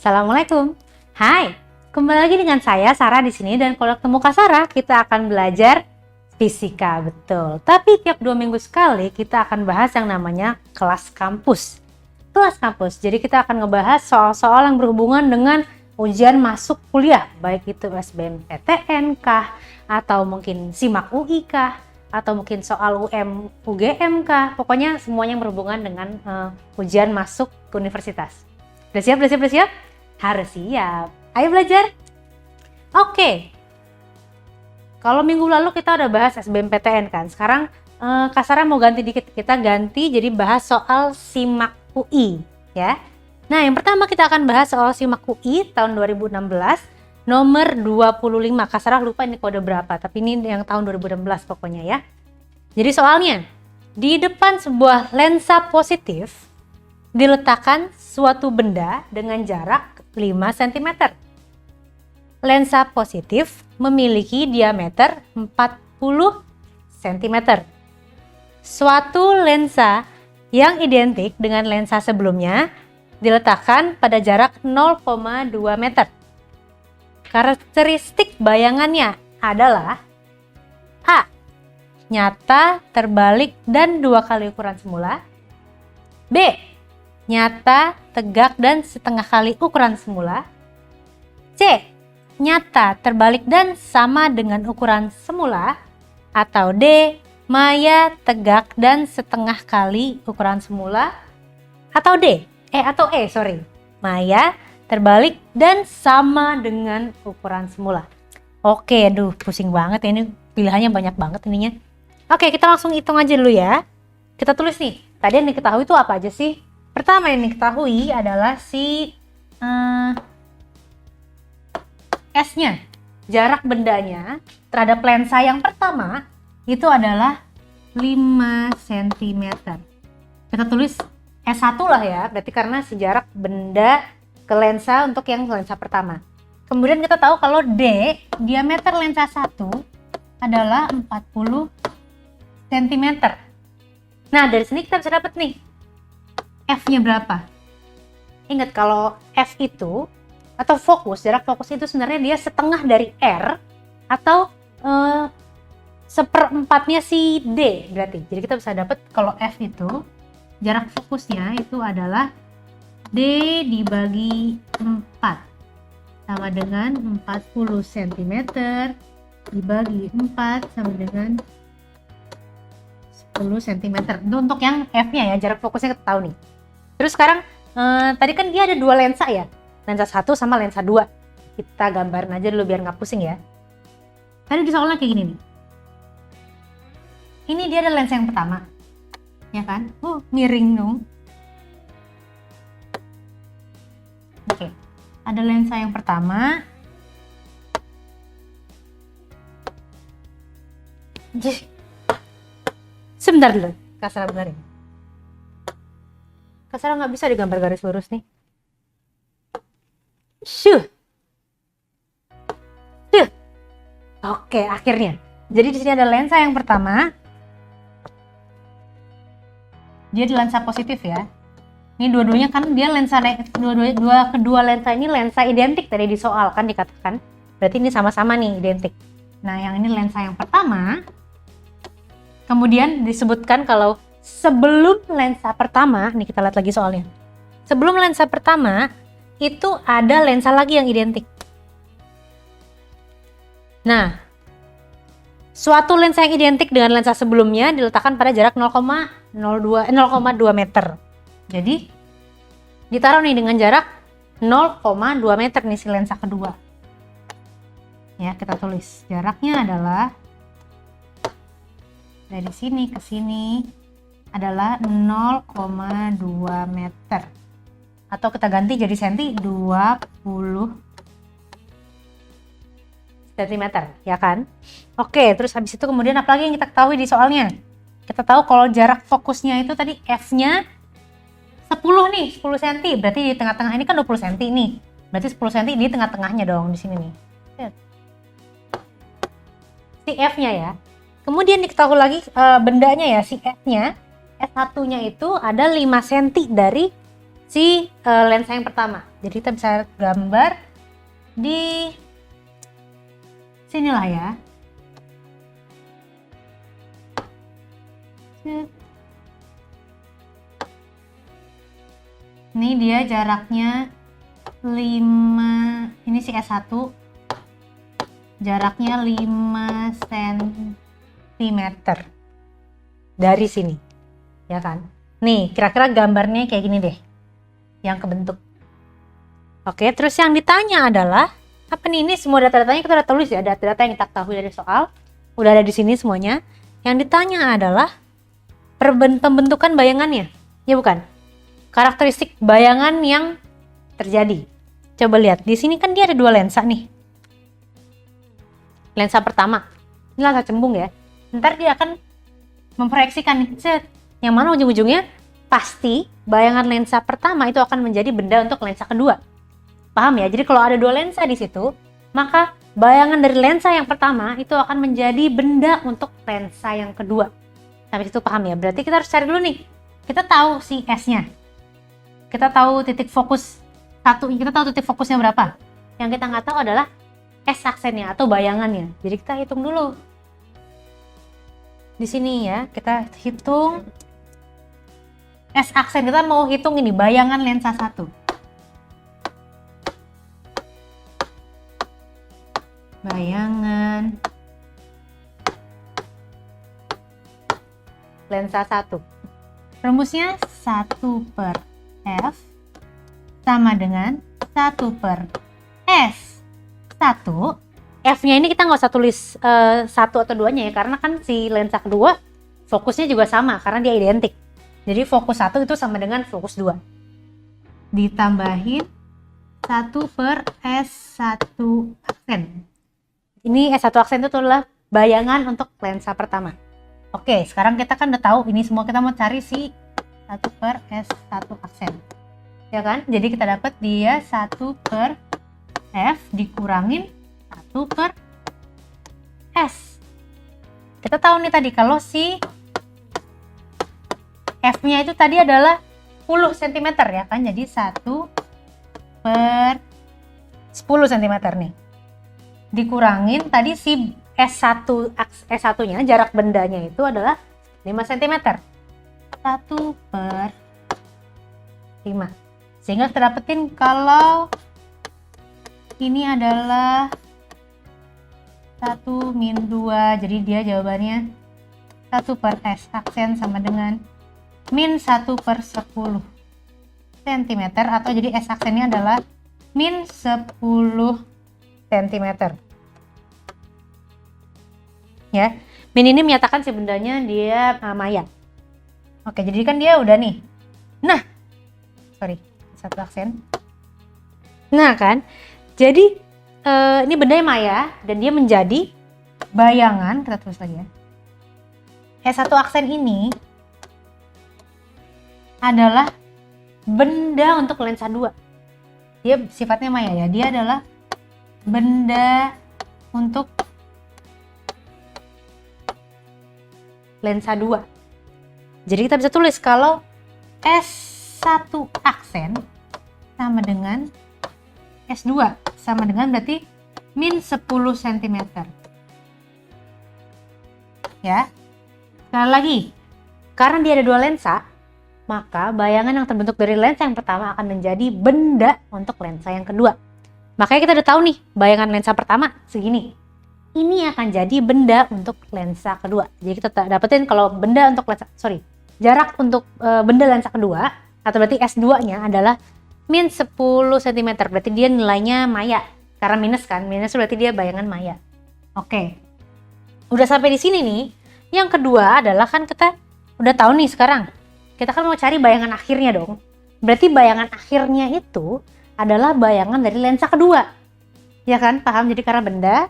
Assalamualaikum. Hai, kembali lagi dengan saya Sarah di sini, dan kalau ketemu Kak Sarah kita akan belajar fisika, betul. Tapi tiap 2 minggu sekali kita akan bahas yang namanya kelas kampus. Kelas kampus. Jadi kita akan ngebahas soal-soal yang berhubungan dengan ujian masuk kuliah, baik itu SBMPTN kah, atau mungkin SIMAK UI kah, atau mungkin soal UGM kah. Pokoknya semuanya yang berhubungan dengan ujian masuk ke universitas. Udah siap? Harus siap. Ayo belajar. Oke. Kalau minggu lalu kita udah bahas SBMPTN kan. Sekarang Kak Sarah mau ganti dikit. Kita ganti jadi bahas soal SIMAK UI ya. Nah, yang pertama kita akan bahas soal SIMAK UI tahun 2016 nomor 25. Kak Sarah lupa ini kode berapa, tapi ini yang tahun 2016 pokoknya ya. Jadi soalnya, di depan sebuah lensa positif diletakkan suatu benda dengan jarak 5 cm. Lensa positif memiliki diameter 40 cm. Suatu lensa yang identik dengan lensa sebelumnya diletakkan pada jarak 0,2 meter. Karakteristik bayangannya adalah A. Nyata, terbalik, dan 2 kali ukuran semula. B. Nyata, tegak, dan setengah kali ukuran semula. C. Nyata, terbalik, dan sama dengan ukuran semula. Atau D. Maya, tegak, dan setengah kali ukuran semula. Atau D. Maya, terbalik, dan sama dengan ukuran semula. Oke, aduh pusing banget ya, ini pilihannya banyak banget ininya. Oke, kita langsung hitung aja dulu ya. Kita tulis nih, tadi yang diketahui itu apa aja sih? Pertama yang diketahui adalah si S-nya, jarak bendanya terhadap lensa yang pertama itu adalah 5 cm. Kita tulis S1 lah ya, berarti karena si jarak benda ke lensa untuk yang lensa pertama. Kemudian kita tahu kalau D, diameter lensa 1 adalah 40 cm. Nah, dari sini kita bisa dapat nih F-nya berapa? Ingat kalau F itu atau fokus, jarak fokus itu sebenarnya dia setengah dari R atau seperempatnya si D berarti. Jadi kita bisa dapat kalau F itu jarak fokusnya itu adalah D dibagi 4 sama dengan 40 cm dibagi 4 sama dengan 10 cm. Itu untuk yang F-nya ya, jarak fokusnya kita tahu nih. Terus sekarang tadi kan dia ada 2 lensa ya, lensa 1 sama lensa 2. Kita gambarin aja dulu biar nggak pusing ya. Tadi di soalnya kayak gini nih. Ini dia ada lensa yang pertama, ya kan? Miring dong. Oke, ada lensa yang pertama. Sebentar dulu, Kak Sarah benerin. Kak Sarah nggak bisa digambar garis lurus nih. Oke, akhirnya. Jadi di sini ada lensa yang pertama. Dia di lensa positif ya. Ini dua-duanya kan dia lensa, kedua lensa ini lensa identik tadi di soal kan dikatakan. Berarti ini sama-sama nih identik. Nah, yang ini lensa yang pertama. Kemudian disebutkan kalau sebelum lensa pertama, nih kita lihat lagi soalnya. Sebelum lensa pertama itu ada lensa lagi yang identik. Nah, suatu lensa yang identik dengan lensa sebelumnya diletakkan pada jarak 0,2 meter. Jadi ditaruh nih dengan jarak 0,2 meter nih si lensa kedua. Ya, kita tulis jaraknya adalah dari sini ke sini adalah 0,2 meter. Atau kita ganti jadi senti, 20 cm, ya kan? Oke, terus habis itu kemudian apa lagi yang kita ketahui di soalnya? Kita tahu kalau jarak fokusnya itu tadi F-nya 10 nih, 10 cm. Berarti di tengah-tengah ini kan 20 cm nih. Berarti 10 cm di tengah-tengahnya dong di sini nih. Si F-nya ya. Kemudian diketahui lagi bendanya ya, si S1-nya itu ada 5 cm dari si lensa yang pertama. Jadi kita bisa gambar di sinilah ya. Ini dia jaraknya 5, ini si S1 jaraknya 5 cm dari sini, ya kan? Nih, kira-kira gambarnya kayak gini deh, yang kebentuk. Oke, terus yang ditanya adalah, apa nih? Ini semua data-datanya kita udah tulis ya, data-data yang kita ketahui dari soal, udah ada di sini semuanya. Yang ditanya adalah pembentukan bayangannya, ya bukan? Karakteristik bayangan yang terjadi. Coba lihat, di sini kan dia ada 2 lensa nih. Lensa pertama, ini lensa cembung ya. Ntar dia akan memproyeksikan nih, yang mana ujung-ujungnya pasti bayangan lensa pertama itu akan menjadi benda untuk lensa kedua. Paham ya? Jadi kalau ada 2 lensa di situ, maka bayangan dari lensa yang pertama itu akan menjadi benda untuk lensa yang kedua. Sampai situ paham ya? Berarti kita harus cari dulu nih. Kita tahu si S-nya. Kita tahu titik fokus satu, kita tahu titik fokusnya berapa. Yang kita nggak tahu adalah S aksennya atau bayangannya. Jadi kita hitung dulu. Di sini ya, kita hitung S aksen. Kita mau hitung ini bayangan lensa 1. Bayangan lensa 1. Rumusnya 1/F sama dengan 1/S1. F-nya ini kita nggak usah tulis 1 atau 2-nya ya, karena kan si lensa kedua fokusnya juga sama, karena dia identik. Jadi fokus 1 itu sama dengan fokus 2. Ditambahin 1/S1 aksen. Ini S1 aksen itu adalah bayangan untuk lensa pertama. Oke, sekarang kita kan udah tahu ini semua, kita mau cari si 1/S1 aksen. Ya kan? Jadi kita dapat dia 1/F dikurangin 1/S. Kita tahu nih tadi kalau si F-nya itu tadi adalah 10 cm ya kan? Jadi 1/10 cm nih. Dikurangin tadi si S1-nya, jarak bendanya itu adalah 5 cm. 1/5. Sehingga kita dapetin kalau ini adalah 1-2, jadi dia jawabannya 1/S aksen sama dengan -1/10 cm, atau jadi S aksennya adalah -10 cm. Ya, min ini menyatakan si bendanya dia maya. Oke, jadi kan dia udah nih. Nah, sorry, 1 aksen. Nah kan, jadi ini bendanya maya dan dia menjadi bayangan. Kita tulis lagi ya. S1 aksen ini adalah benda untuk lensa 2. Dia sifatnya maya ya. Dia adalah benda untuk lensa 2. Jadi kita bisa tulis kalau S1 aksen sama dengan S2 sama dengan berarti -10 cm. Ya. Sekali lagi, karena dia ada 2 lensa, maka bayangan yang terbentuk dari lensa yang pertama akan menjadi benda untuk lensa yang kedua. Makanya kita udah tahu nih, bayangan lensa pertama segini. Ini akan jadi benda untuk lensa kedua. Jadi kita dapetin kalau benda untuk lensa, jarak untuk benda lensa kedua, atau berarti S2-nya adalah -10 cm. Berarti dia nilainya maya. Karena minus kan, minus berarti dia bayangan maya. Oke. Udah sampai di sini nih. Yang kedua adalah kan kita udah tahu nih sekarang. Kita kan mau cari bayangan akhirnya dong. Berarti bayangan akhirnya itu adalah bayangan dari lensa kedua. Ya kan? Paham? Jadi karena benda,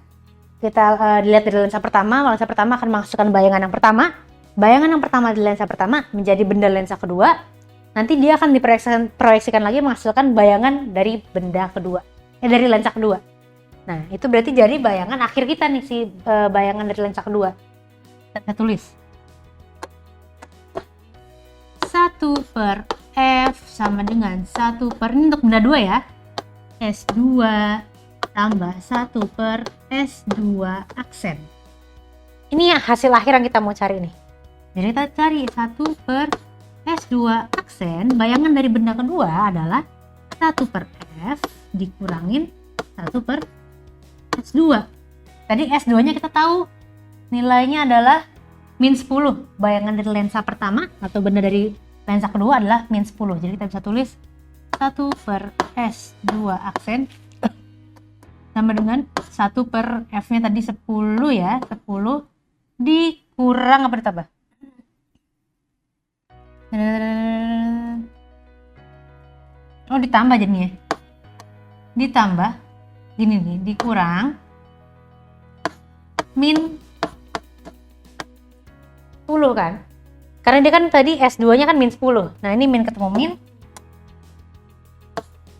kita dilihat dari lensa pertama akan menghasilkan bayangan yang pertama. Bayangan yang pertama di lensa pertama menjadi benda lensa kedua. Nanti dia akan diproyeksikan lagi menghasilkan bayangan dari benda kedua. Dari lensa kedua. Nah, itu berarti jadi bayangan akhir kita nih, si bayangan dari lensa kedua. Kita tulis 1/F sama dengan 1 per, ini untuk benda 2 ya, S2 tambah 1 per S2 aksen. Ini hasil akhir yang kita mau cari nih. Jadi kita cari 1 per S2 aksen. Bayangan dari benda kedua adalah 1 per F dikurangin 1 per S2. Tadi S2 nya kita tahu nilainya adalah min 10. Bayangan dari lensa pertama atau benda dari lensa kedua adalah min 10. Jadi kita bisa tulis 1 per S2 aksen sama dengan 1 per F nya tadi 10 ya, 10 dikurang apa ditambah? Oh ditambah jadinya, ditambah gini nih, dikurang min 10 kan, karena dia kan tadi S2 nya kan min 10. Nah ini min ketemu min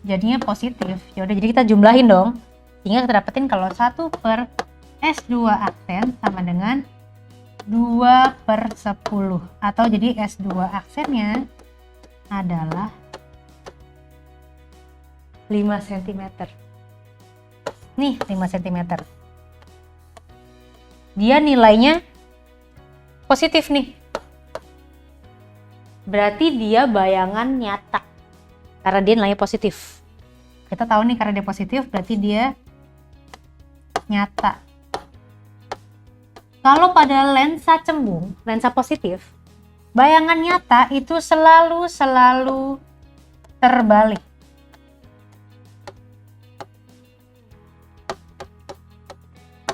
jadinya positif. Ya udah, jadi kita jumlahin dong, sehingga kita dapetin kalau 1 per S2 aksen sama dengan 2 per 10, atau jadi S2 aksennya adalah 5 cm. Nih 5 cm. Dia nilainya positif nih. Berarti dia bayangan nyata. Karena dia nilainya positif. Kita tahu nih karena dia positif berarti dia nyata. Kalau pada lensa cembung, lensa positif, bayangan nyata itu selalu terbalik.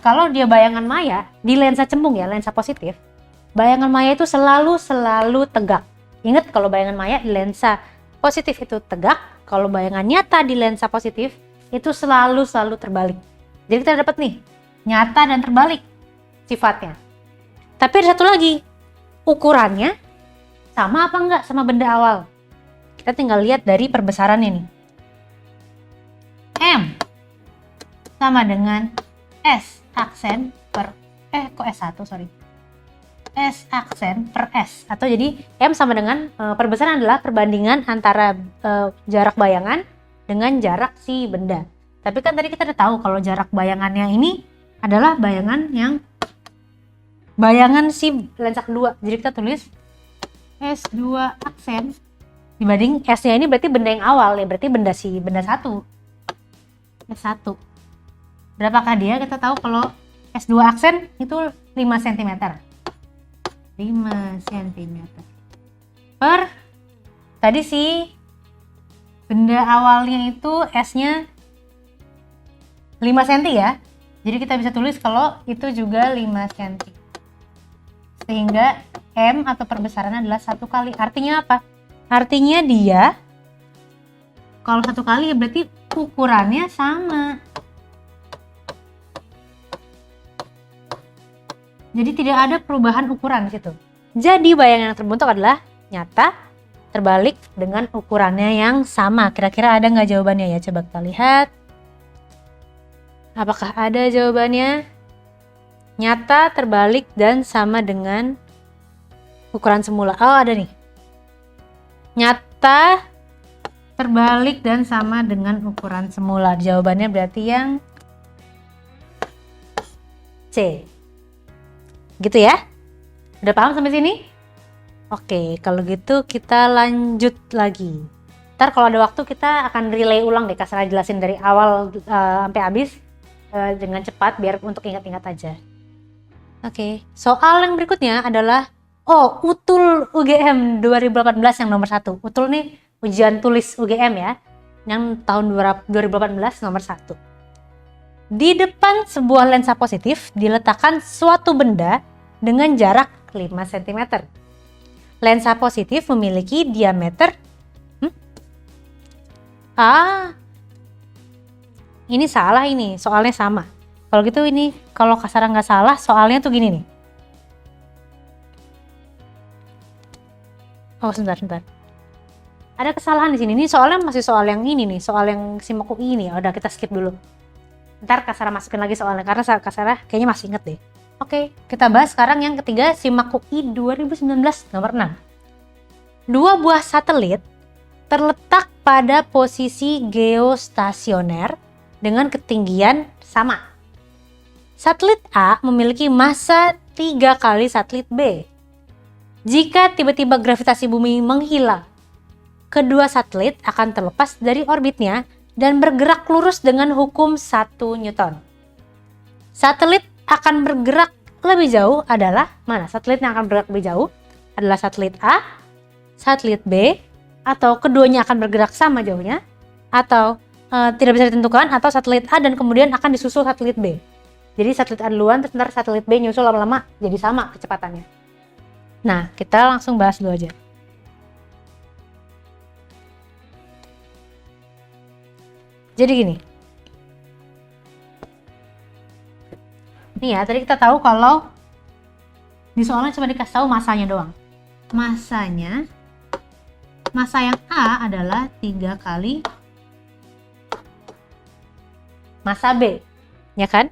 Kalau dia bayangan maya di lensa cembung ya, lensa positif, bayangan maya itu selalu tegak. Ingat, kalau bayangan maya di lensa positif itu tegak, kalau bayangan nyata di lensa positif itu selalu terbalik. Jadi kita dapat nih, nyata dan terbalik sifatnya. Tapi ada satu lagi, ukurannya sama apa enggak sama benda awal. Kita tinggal lihat dari perbesaran ini. M sama dengan S aksen per S1 sorry. S aksen per S, atau jadi M sama dengan perbesaran adalah perbandingan antara jarak bayangan dengan jarak si benda. Tapi kan tadi kita udah tahu kalau jarak bayangannya ini adalah bayangan si lensa kedua. Jadi kita tulis S2 aksen dibanding S-nya ini berarti benda yang awal ya, berarti benda 1. S1. Berapakah dia? Kita tahu kalau S2 aksen itu 5 cm. 5 cm. Per tadi si benda awalnya itu S-nya 5 cm ya. Jadi kita bisa tulis kalau itu juga 5 cm. Sehingga M atau perbesarannya adalah 1 kali. Artinya apa? Artinya dia kalau 1 kali ya berarti ukurannya sama. Jadi tidak ada perubahan ukuran gitu. Jadi bayangan yang terbentuk adalah nyata terbalik dengan ukurannya yang sama. Kira-kira ada nggak jawabannya ya? Coba kita lihat. Apakah ada jawabannya? Nyata, terbalik, dan sama dengan ukuran semula. Oh, ada nih. Nyata, terbalik, dan sama dengan ukuran semula. Jawabannya berarti yang C. Gitu ya? Udah paham sampai sini? Oke, kalau gitu kita lanjut lagi. Ntar kalau ada waktu kita akan relay ulang deh, Kak Sarah jelasin dari awal sampai habis dengan cepat biar untuk ingat-ingat aja. Oke, soal yang berikutnya adalah UTUL UGM 2018 yang nomor 1. UTUL nih ujian tulis UGM ya, yang tahun 2018 nomor 1. Di depan sebuah lensa positif diletakkan suatu benda dengan jarak 5 cm. Lensa positif memiliki diameter ini salah, ini soalnya sama. Kalau gitu ini kalau Kak Sarah nggak salah soalnya tuh gini nih. Oh sebentar. Ada kesalahan di sini. Ini soalnya masih soal yang ini nih, soal yang Shimaku ini. Udah kita skip dulu. Ntar Kak Sarah masukin lagi soalnya karena Kak Sarah kayaknya masih inget deh. Oke, kita bahas sekarang yang ketiga, Shimaku 2019 nomor 6. 2 buah satelit terletak pada posisi geostasioner dengan ketinggian sama. Satelit A memiliki massa 3 kali satelit B. Jika tiba-tiba gravitasi bumi menghilang, kedua satelit akan terlepas dari orbitnya dan bergerak lurus dengan hukum 1 Newton. Satelit akan bergerak lebih jauh adalah mana? Satelit yang akan bergerak lebih jauh adalah satelit A, satelit B, atau keduanya akan bergerak sama jauhnya, atau tidak bisa ditentukan, atau satelit A dan kemudian akan disusul satelit B. Jadi satelit A duluan, terus ntar satelit B nyusul lama-lama jadi sama kecepatannya. Nah, kita langsung bahas dulu aja. Jadi gini. Nih ya, tadi kita tahu kalau di soalnya cuma dikasih tahu masanya doang. Massa yang A adalah 3 kali massa B, ya kan?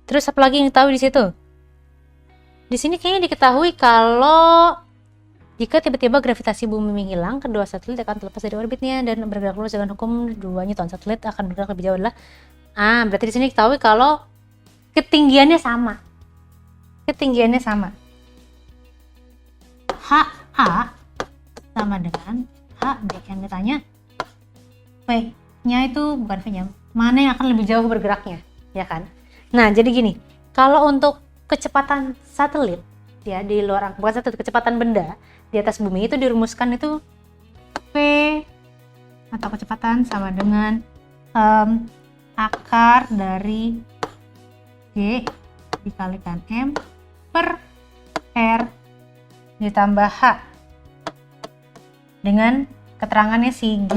Terus apa lagi yang tahu di situ? Di sini kayaknya diketahui kalau jika tiba-tiba gravitasi bumi menghilang, kedua satelit akan terlepas dari orbitnya dan bergerak lurus dengan hukum 2 Newton. Satelit akan bergerak lebih jauh adalah berarti di sini diketahui kalau ketinggiannya sama. HA sama dengan HB yang ditanya. V-nya itu bukan V-nya, mana yang akan lebih jauh bergeraknya, ya kan? Nah, jadi gini, kalau untuk kecepatan satelit ya di luar angkasa, bukan satelit, kecepatan benda di atas bumi itu dirumuskan itu V atau kecepatan sama dengan akar dari G dikalikan M per R ditambah H dengan keterangannya si G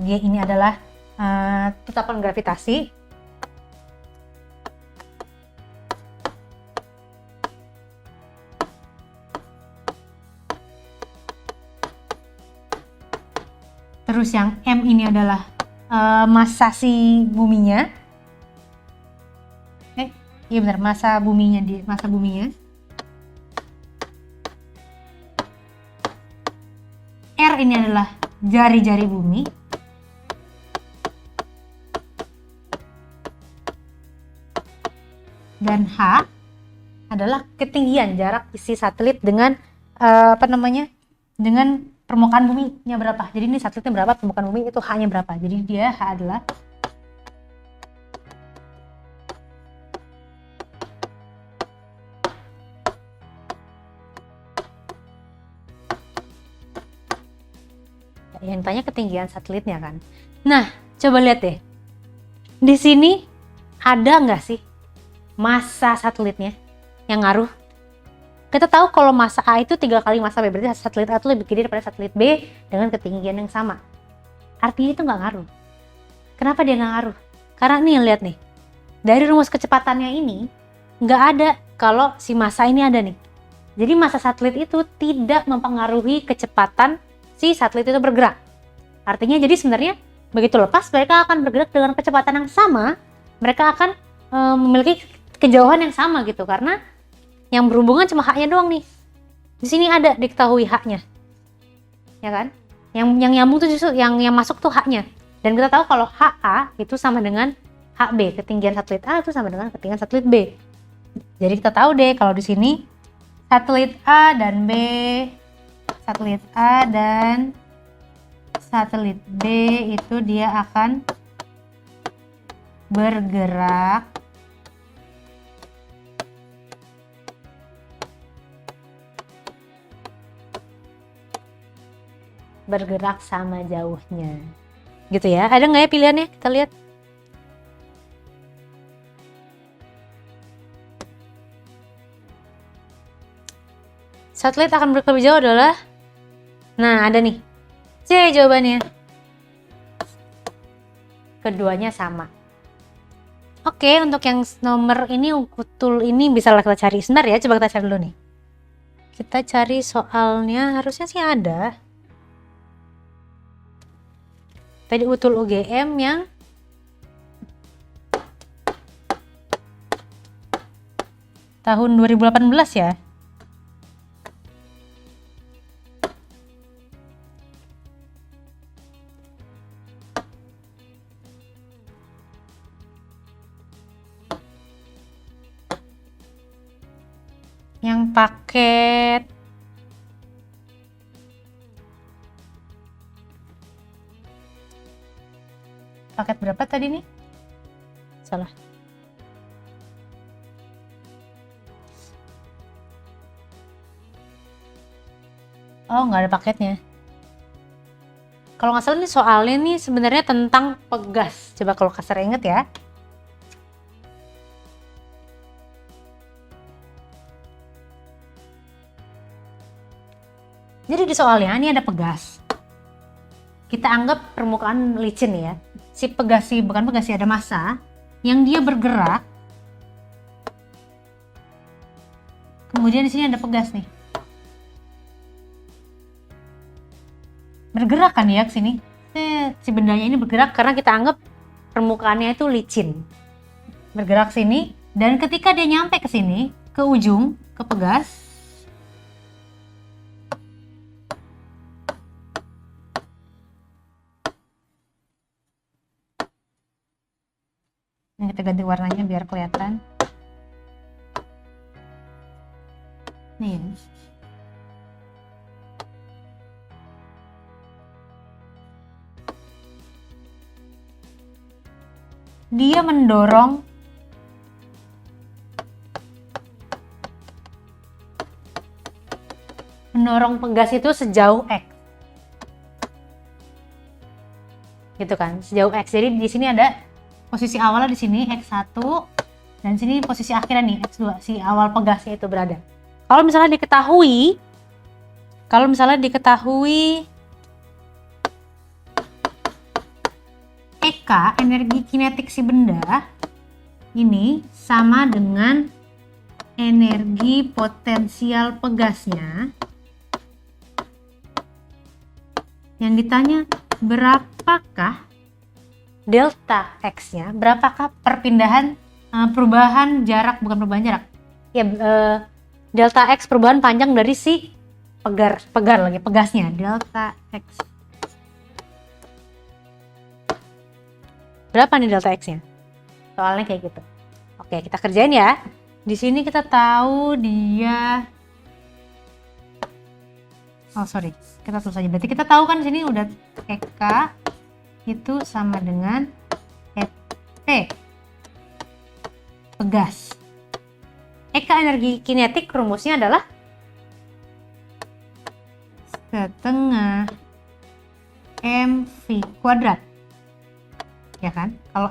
ini adalah tetapan gravitasi terus yang M ini adalah massa si buminya. Iya benar, massa buminya. R ini adalah jari-jari bumi. Dan H adalah ketinggian jarak isi satelit dengan dengan permukaan buminya berapa. Jadi ini satelitnya berapa, permukaan bumi itu H-nya berapa. Jadi dia H adalah yang tanya ketinggian satelitnya kan. Nah, coba lihat deh. Di sini ada nggak sih massa satelitnya yang ngaruh? Kita tahu kalau massa A itu 3 kali massa B, berarti satelit A itu lebih gede daripada satelit B dengan ketinggian yang sama. Artinya itu nggak ngaruh. Kenapa dia nggak ngaruh? Karena nih, lihat nih, dari rumus kecepatannya ini nggak ada kalau si massa ini ada nih. Jadi massa satelit itu tidak mempengaruhi kecepatan si satelit itu bergerak. Artinya jadi sebenarnya begitu lepas mereka akan bergerak dengan kecepatan yang sama, mereka akan memiliki kejauhan yang sama gitu, karena yang berhubungan cuma H-nya doang nih. Di sini ada diketahui H-nya, ya kan? Yang nyambung tuh justru yang masuk tuh H-nya. Dan kita tahu kalau HA itu sama dengan HB, ketinggian satelit A itu sama dengan ketinggian satelit B. Jadi kita tahu deh kalau di sini satelit A dan B, satelit A dan satelit B itu dia akan bergerak sama jauhnya gitu ya. Ada nggak ya pilihannya? Kita lihat. Satelit akan bergerak lebih jauh adalah, nah ada nih C jawabannya. Keduanya sama. Oke, untuk yang nomor ini utul ini bisa kita cari. Sebentar ya, coba kita cari dulu nih. Kita cari soalnya, harusnya sih ada. Tadi utul UGM yang tahun 2018 ya. paket berapa tadi nih? Salah. Oh, nggak ada paketnya. Kalau nggak salah nih soalnya nih sebenarnya tentang pegas. Coba kalau kasar inget ya. Jadi di soalnya ini ada pegas. Kita anggap permukaan licin ya. Si pegas sih, bukan pegas sih, ada massa yang dia bergerak. Kemudian di sini ada pegas nih. Bergerak kan ya ke sini. Si bendanya ini bergerak karena kita anggap permukaannya itu licin. Bergerak sini dan ketika dia nyampe ke sini, ke ujung, ke pegas, ini kita ganti warnanya biar kelihatan. Nih. Dia mendorong pegas itu sejauh X. Gitu kan, sejauh X. Jadi di sini ada posisi awalnya di sini X1 dan sini posisi akhirnya nih X2, si awal pegasnya itu berada. Kalau misalnya diketahui EK, energi kinetik si benda ini sama dengan energi potensial pegasnya. Yang ditanya berapakah delta X-nya, berapakah perubahan jarak, bukan perubahan jarak. Ya, delta X perubahan panjang dari si pegasnya, delta X. Berapa nih delta X-nya? Soalnya kayak gitu. Oke, kita kerjain ya. Di sini kita tahu dia kita tulis aja. Berarti kita tahu kan di sini udah EK itu sama dengan EP pegas. EK energi kinetik rumusnya adalah setengah mv kuadrat. Ya kan? Kalau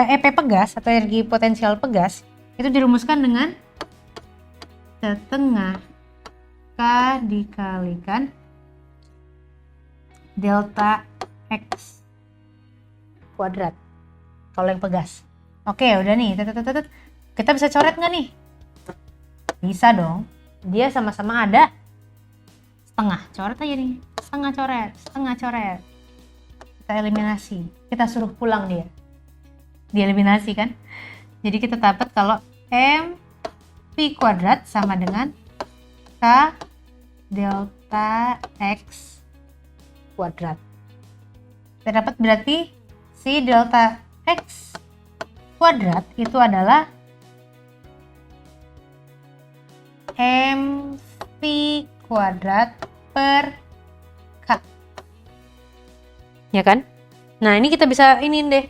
EP pegas atau energi potensial pegas itu dirumuskan dengan setengah K dikalikan delta X kuadrat kalau yang pegas. Oke, udah nih. Kita bisa coret nggak nih? Bisa dong. Dia sama-sama ada setengah. Coret aja nih. Setengah coret. Kita eliminasi. Kita suruh pulang dia. Dieliminasi kan? Jadi kita dapat kalau M P kuadrat sama dengan K delta X kuadrat. Kita dapat berarti si delta X kuadrat itu adalah mv kuadrat per K. Ya kan? Nah, ini kita bisa ini deh.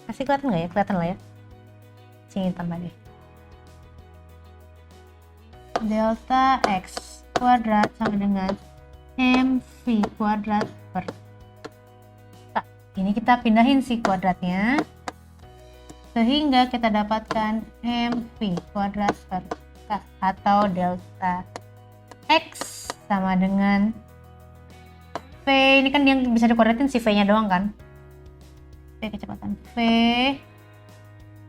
Masih kelihatan nggak ya? Kelihatan lah ya. Sini tambah deh. Delta X kuadrat sama dengan mv kuadrat per K. Ini kita pindahin si kuadratnya. Sehingga kita dapatkan mv kuadrat per K atau delta X sama dengan V. Ini kan yang bisa dikuadratin si V-nya doang kan. V kecepatan V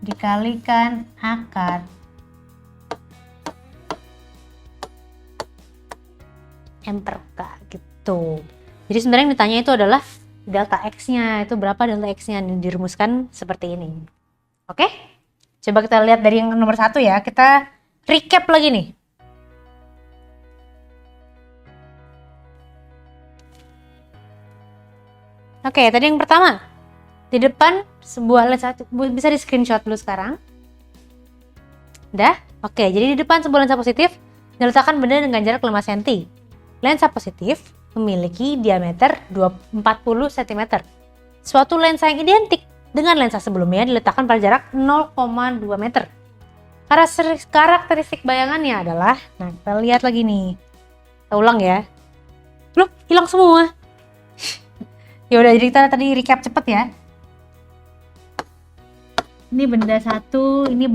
dikalikan akar M per K gitu. Jadi sebenarnya yang ditanya itu adalah delta X-nya. Itu berapa delta X-nya, dirumuskan seperti ini. Oke? Coba kita lihat dari yang nomor 1 ya. Kita recap lagi nih. Oke, tadi yang pertama. Di depan sebuah lensa, bisa di screenshot dulu sekarang. Udah? Oke, jadi di depan sebuah lensa positif diletakkan benda dengan jarak 5 cm. Lensa positif memiliki diameter 40 cm. Suatu lensa yang identik dengan lensa sebelumnya diletakkan pada jarak 0,2 meter. Karakteristik bayangannya adalah, nah kita lihat lagi nih. Kita ulang ya. Loh, hilang semua. Ya udah, jadi kita tadi recap cepet ya. Ini benda satu, ini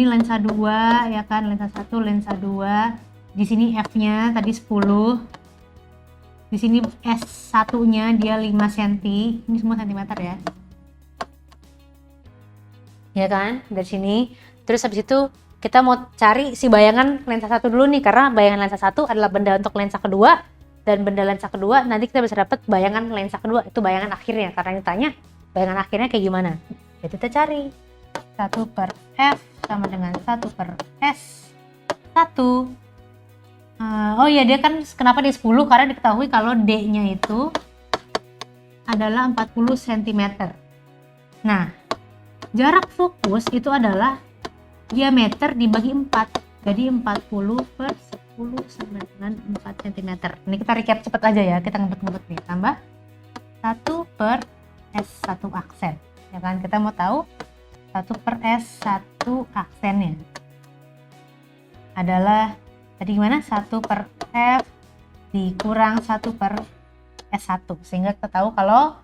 lensa 2 ya kan, lensa 1, lensa 2. Di sini F-nya tadi 10. Di sini S1-nya dia 5 cm. Ini semua cm ya. Ya kan? Dari sini. Terus habis itu kita mau cari si bayangan lensa 1 dulu nih, karena bayangan lensa 1 adalah benda untuk lensa kedua, dan benda lensa kedua nanti kita bisa dapat bayangan lensa kedua, itu bayangan akhirnya, karena ditanya bayangan akhirnya kayak gimana. Jadi kita cari 1 per F sama dengan 1 per S1. Oh iya, dia kan kenapa dia 10? Karena diketahui kalau D-nya itu adalah 40 cm. Nah, jarak fokus itu adalah diameter dibagi 4. Jadi 40 per 10 sama dengan 4 cm. Ini kita recap cepet aja ya, kita ngebet-ngebet nih. Tambah 1 per S1 aksen. Ya kan, kita mau tahu 1 per S1 aksennya adalah tadi gimana? 1 per F dikurang 1 per S1. Sehingga kita tahu kalau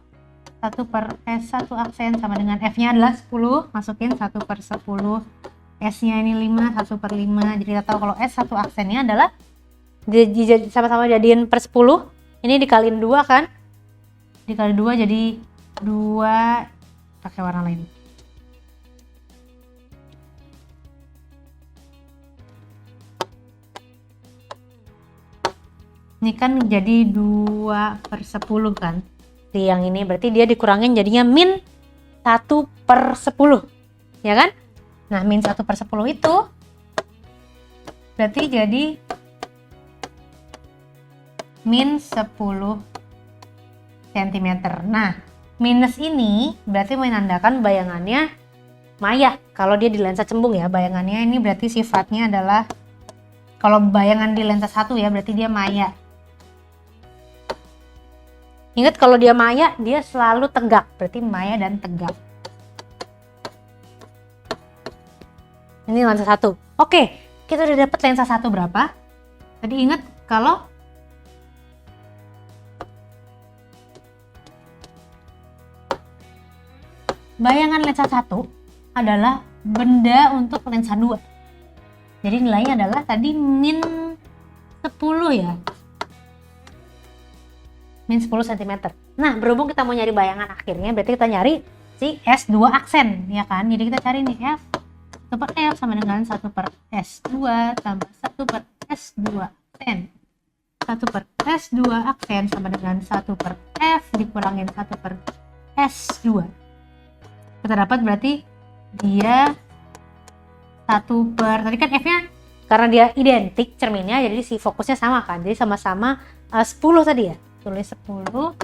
1 per S1 aksen sama dengan F-nya adalah 10. Masukin 1 per 10. S-nya ini 5, 1 per 5. Jadi kita tahu kalau S1 aksennya adalah sama-sama jadiin per 10. Ini dikaliin 2 kan? Dikali 2 jadi 2. Pakai warna lain. Ini kan jadi 2 per 10 kan. Di yang ini berarti dia dikurangin jadinya min 1 per 10. Ya kan? Nah, min 1 per 10 itu berarti jadi min 10 cm. Nah, minus ini berarti menandakan bayangannya maya. Kalau dia di lensa cembung ya, bayangannya ini berarti sifatnya adalah, kalau bayangan di lensa 1 ya, berarti dia maya. Ingat, kalau dia maya, dia selalu tegak. Berarti maya dan tegak. Ini lensa 1. Oke, kita udah dapat lensa 1 berapa? Tadi ingat kalau bayangan lensa 1 adalah benda untuk lensa 2. Jadi nilainya adalah tadi min 10 ya. Min 10 cm. Nah, berhubung kita mau nyari bayangan akhirnya, berarti kita nyari si S2 aksen, ya kan? Jadi kita cari nih F 1 per F sama dengan 1 per S2 tambah 1 per S2 aksen. 1 per S2 aksen sama dengan 1 per F dikurangin 1 per S2. Kita dapat berarti dia 1 per, tadi kan F-nya karena dia identik cerminnya, jadi si fokusnya sama kan? Jadi sama-sama 10 tadi ya. Tulis 10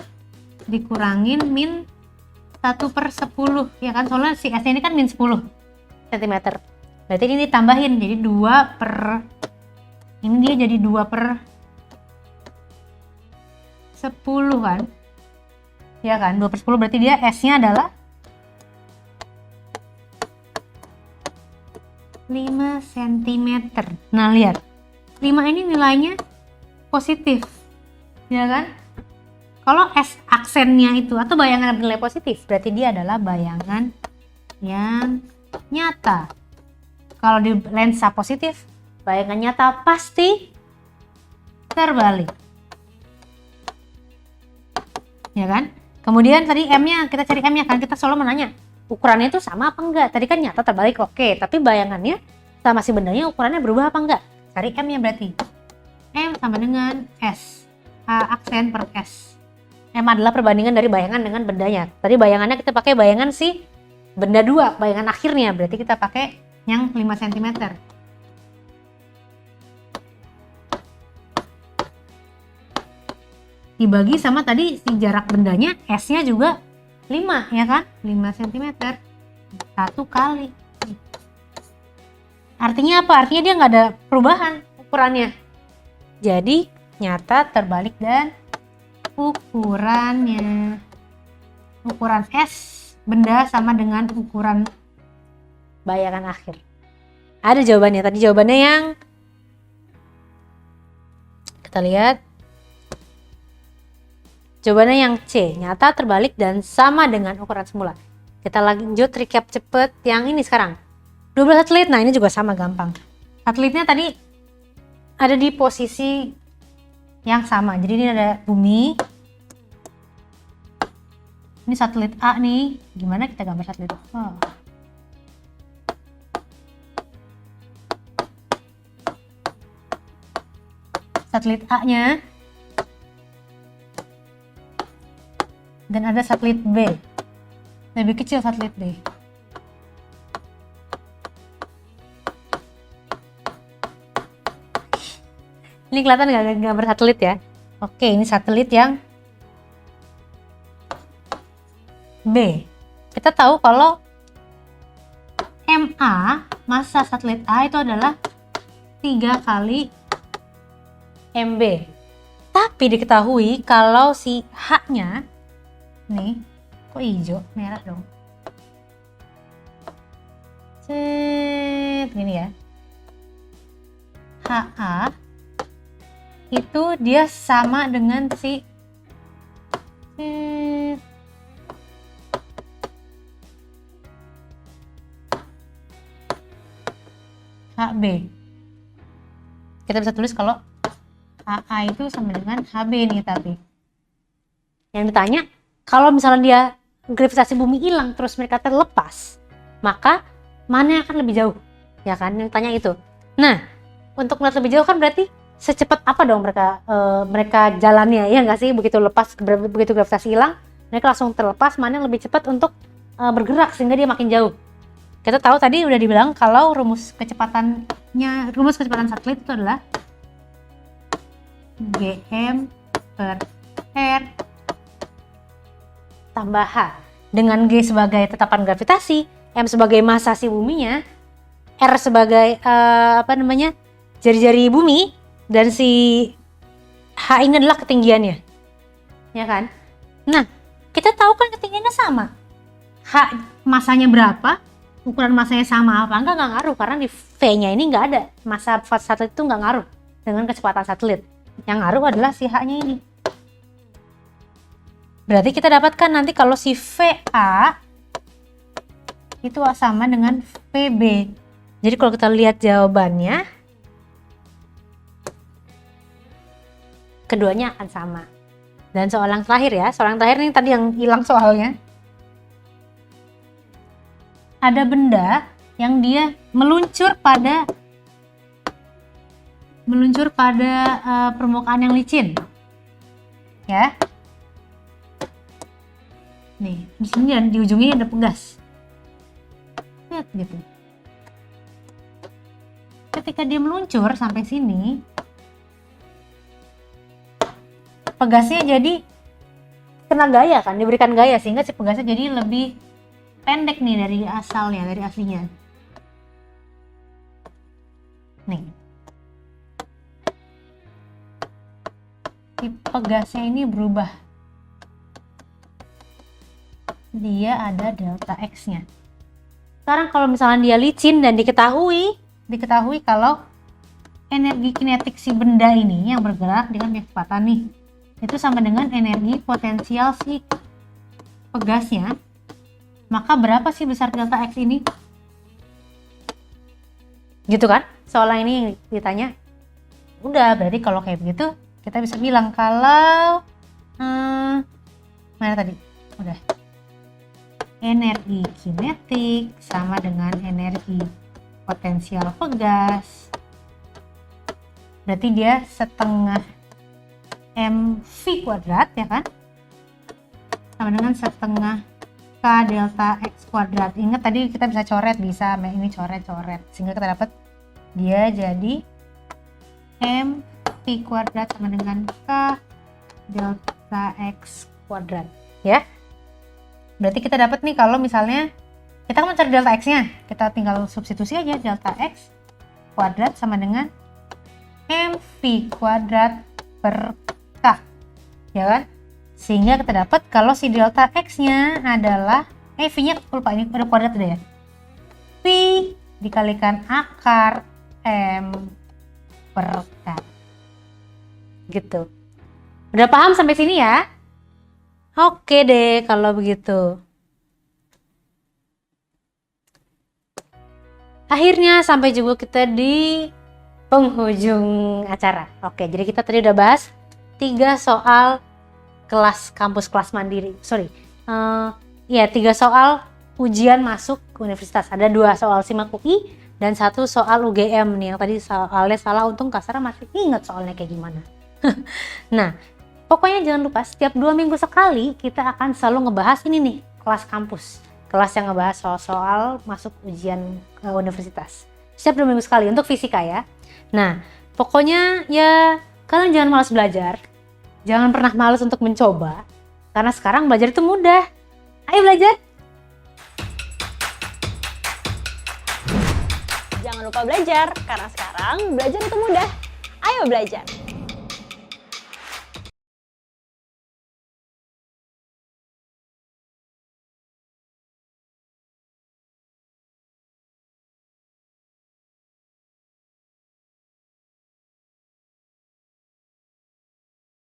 dikurangin min 1 per 10 ya kan, soalnya si S ini kan min 10 cm. Berarti ini ditambahin jadi 2 per, ini dia jadi 2 per 10 kan ya kan, 2 per 10 berarti dia S nya adalah 5 cm. Nah lihat, 5 ini nilainya positif ya kan. Kalau S aksennya itu atau bayangan bernilai positif, berarti dia adalah bayangan yang nyata. Kalau di lensa positif, bayangan nyata pasti terbalik. Ya kan? Kemudian tadi M-nya, kita cari M-nya kan, kita selalu menanya, ukurannya itu sama apa enggak? Tadi kan nyata terbalik, oke, tapi bayangannya sama si bendanya ukurannya berubah apa enggak? Cari M-nya berarti. M sama dengan S. Aksen per S. M adalah perbandingan dari bayangan dengan bendanya. Tadi bayangannya kita pakai bayangan si benda 2, bayangan akhirnya, berarti kita pakai yang 5 cm. Dibagi sama tadi si jarak bendanya, S-nya juga 5 ya kan? 5 cm. 1 kali. Artinya apa? Artinya dia nggak ada perubahan ukurannya. jadi nyata, terbalik, dan ukurannya. Ukuran S benda sama dengan ukuran bayangan akhir. Ada jawabannya. Tadi jawabannya yang kita lihat. Jawabannya yang C, nyata, terbalik, dan sama dengan ukuran semula. Kita lanjut recap cepet yang ini sekarang. 12 satelit, nah ini juga sama gampang. Satelitnya tadi ada di posisi yang sama. Jadi ini ada bumi. Ini satelit A nih. Gimana kita gambar satelit A? Satelit A-nya. Dan ada satelit B. Lebih kecil satelit B. Ini kelihatan nggak gambar satelit ya? Oke, ini satelit yang B. Kita tahu kalau MA, massa satelit A itu adalah 3 kali MB. Tapi diketahui kalau si H-nya, nih, kok hijau? Merah dong. Gini ya. HA itu dia sama dengan si HB. Kita bisa tulis kalau HA itu sama dengan HB nih, tapi yang ditanya kalau misalnya dia gravitasi bumi hilang terus mereka terlepas, maka mana yang akan lebih jauh? Ya kan, yang tanya itu. Nah, untuk melihat lebih jauh kan berarti secepat apa dong mereka jalannya, ya nggak sih? Begitu gravitasi hilang, mereka langsung terlepas. Mana yang lebih cepat untuk bergerak sehingga dia makin jauh? Kita tahu tadi udah dibilang kalau rumus kecepatan satelit itu adalah Gm per R tambah H. Dengan G sebagai tetapan gravitasi, M sebagai massa si buminya, R sebagai jari-jari bumi, dan si H ini adalah ketinggiannya, ya kan? Nah, kita tahu kan ketinggiannya sama. H masanya berapa, ukuran masanya sama apa? Enggak ngaruh, karena di V-nya ini nggak ada. Massa satelit itu nggak ngaruh dengan kecepatan satelit. Yang ngaruh adalah si H-nya ini. Berarti kita dapatkan nanti kalau si VA itu sama dengan VB. Jadi kalau kita lihat jawabannya, keduanya akan sama. Dan soal yang terakhir ya, soal yang terakhir ini tadi yang hilang soalnya. Ada benda yang dia meluncur pada permukaan yang licin. Ya. Nih, di sini dan di ujungnya ada pegas. Lihat gitu. Ketika dia meluncur sampai sini, pegasnya jadi kena gaya kan, diberikan gaya sehingga si pegasnya jadi lebih pendek nih dari asalnya, dari aslinya. Nih. Si pegasnya ini berubah. Dia ada delta X-nya. Sekarang kalau misalnya dia licin dan diketahui kalau energi kinetik si benda ini yang bergerak dengan kecepatan nih, itu sama dengan energi potensial si pegasnya, maka berapa sih besar delta X ini? Gitu kan? Soalnya ini ditanya. Udah, berarti kalau kayak begitu kita bisa bilang kalau mana tadi? Udah. Energi kinetik sama dengan energi potensial pegas. Berarti dia setengah mv kuadrat, ya kan? Sama dengan setengah k delta x kuadrat. Ingat tadi kita bisa coret, bisa ini coret-coret. Sehingga kita dapat dia jadi mv kuadrat sama dengan k delta x kuadrat. Ya. Berarti kita dapat nih kalau misalnya kita mau cari delta x-nya, kita tinggal substitusi aja delta x kuadrat sama dengan mv kuadrat per k, ya kan? Sehingga kita dapat kalau si delta x-nya adalah v-nya lupa ini udah kuadrat udah ya. V dikalikan akar m per k. Gitu. Udah paham sampai sini ya? Oke deh kalau begitu. Akhirnya sampai juga kita di penghujung acara. Oke, jadi kita tadi udah bahas 3 soal kelas mandiri. Ya 3 soal ujian masuk ke universitas. Ada 2 soal SIMAK UI dan 1 soal UGM nih. Yang tadi soalnya salah, untung Kak Sarah masih ingat soalnya kayak gimana. Nah, pokoknya jangan lupa setiap 2 minggu sekali kita akan selalu ngebahas ini nih, kelas kampus. Kelas yang ngebahas soal masuk ujian universitas. Setiap 2 minggu sekali untuk fisika ya. Nah, pokoknya ya kalian jangan malas belajar. Jangan pernah malas untuk mencoba. Karena sekarang belajar itu mudah. Ayo belajar. Jangan lupa belajar, karena sekarang belajar itu mudah. Ayo belajar.